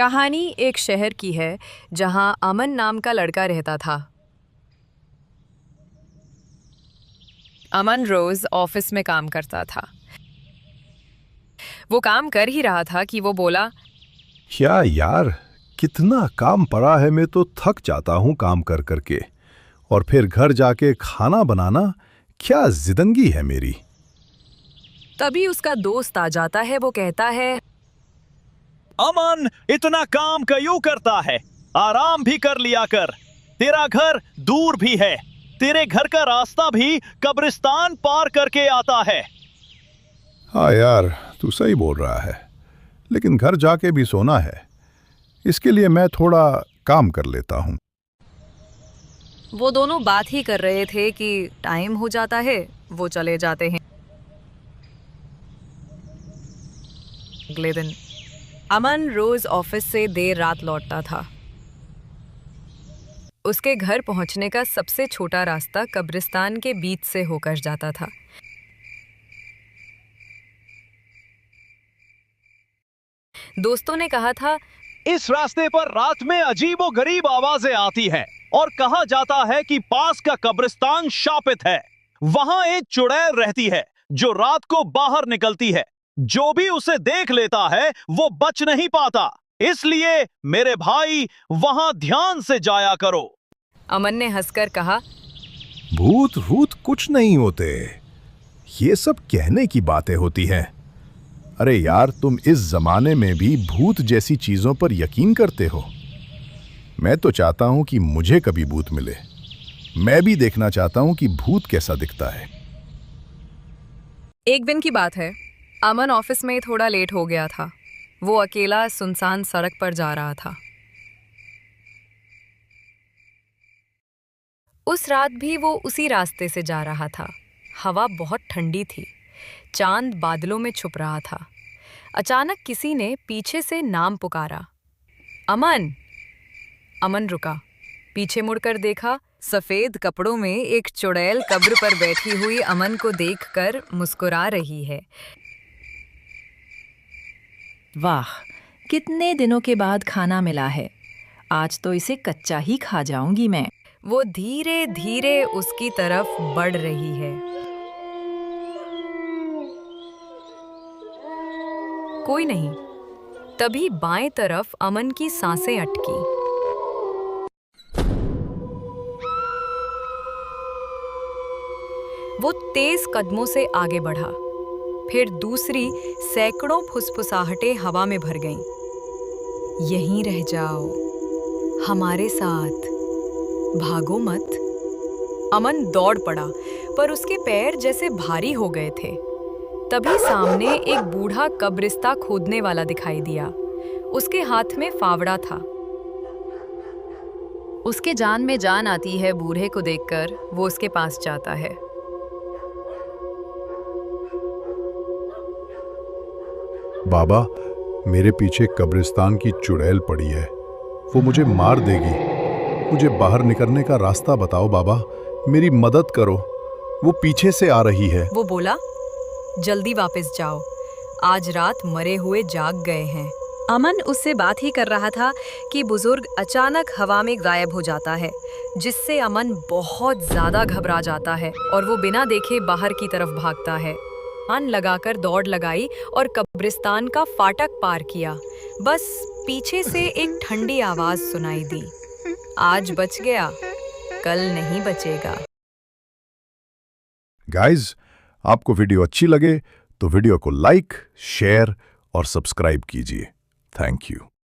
कहानी एक शहर की है जहां अमन नाम का लड़का रहता था। अमन रोज ऑफिस में काम करता था। वो काम कर ही रहा था कि वो बोला, क्या यार, कितना काम पड़ा है। मैं तो थक जाता हूँ काम कर करके। और फिर घर जाके खाना बनाना, क्या जिंदगी है मेरी। तभी उसका दोस्त आ जाता है। वो कहता है, अमन, इतना काम क्यों करता है? आराम भी कर लिया कर। तेरा घर दूर भी है। तेरे घर का रास्ता भी कब्रिस्तान पार करके आता है। हाँ यार, तू सही बोल रहा है, लेकिन घर जाके भी सोना है। इसके लिए मैं थोड़ा काम कर लेता हूँ। वो दोनों बात ही कर रहे थे कि टाइम हो जाता है। वो चले जाते हैं। अगले दिन अमन रोज ऑफिस से देर रात लौटता था। उसके घर पहुंचने का सबसे छोटा रास्ता कब्रिस्तान के बीच से होकर जाता था। दोस्तों ने कहा था, इस रास्ते पर रात में अजीबोगरीब आवाजें आती हैं और कहा जाता है कि पास का कब्रिस्तान शापित है। वहां एक चुड़ैल रहती है जो रात को बाहर निकलती है। जो भी उसे देख लेता है वो बच नहीं पाता। इसलिए मेरे भाई, वहां ध्यान से जाया करो। अमन ने हंसकर कहा, भूत भूत कुछ नहीं होते, ये सब कहने की बातें होती हैं। अरे यार, तुम इस जमाने में भी भूत जैसी चीजों पर यकीन करते हो। मैं तो चाहता हूं कि मुझे कभी भूत मिले। मैं भी देखना चाहता हूं कि भूत कैसा दिखता है। एक दिन की बात है। अमन ऑफिस में थोड़ा लेट हो गया था। वो अकेला सुनसान सड़क पर जा रहा था। उस रात भी वो उसी रास्ते से जा रहा था। हवा बहुत ठंडी थी। चांद बादलों में छुप रहा था। अचानक किसी ने पीछे से नाम पुकारा, अमन। अमन रुका, पीछे मुड़कर देखा। सफेद कपड़ों में एक चुड़ैल कब्र पर बैठी हुई अमन को देखकर मुस्कुरा रही है। वाह, कितने दिनों के बाद खाना मिला है। आज तो इसे कच्चा ही खा जाऊंगी मैं। वो धीरे धीरे उसकी तरफ बढ़ रही है। कोई नहीं। तभी बाएं तरफ अमन की सांसें अटकी। वो तेज कदमों से आगे बढ़ा। फिर दूसरी सैकड़ों फुसफुसाहटें हवा में भर गईं। यहीं रह जाओ, हमारे साथ, भागो मत। अमन दौड़ पड़ा, पर उसके पैर जैसे भारी हो गए थे। तभी सामने एक बूढ़ा कब्रिस्ता खोदने वाला दिखाई दिया। उसके हाथ में फावड़ा था। उसके जान में जान आती है। बूढ़े को देखकर वो उसके पास जाता है। बाबा, मेरे पीछे कब्रिस्तान की चुड़ैल पड़ी है। वो मुझे मार देगी। मुझे बाहर निकलने का रास्ता बताओ बाबा, मेरी मदद करो। वो पीछे से आ रही है। वो बोला, जल्दी वापस जाओ, आज रात मरे हुए जाग गए हैं। अमन उससे बात ही कर रहा था कि बुजुर्ग अचानक हवा में गायब हो जाता है, जिससे अमन बहुत ज्यादा घबरा जाता है और वो बिना देखे बाहर की तरफ भागता है। कान लगाकर दौड़ लगाई और कब्रिस्तान का फाटक पार किया। बस पीछे से एक ठंडी आवाज सुनाई दी, आज बच गया, कल नहीं बचेगा। गाइज, आपको वीडियो अच्छी लगे तो वीडियो को लाइक, शेयर और सब्सक्राइब कीजिए। Thank you.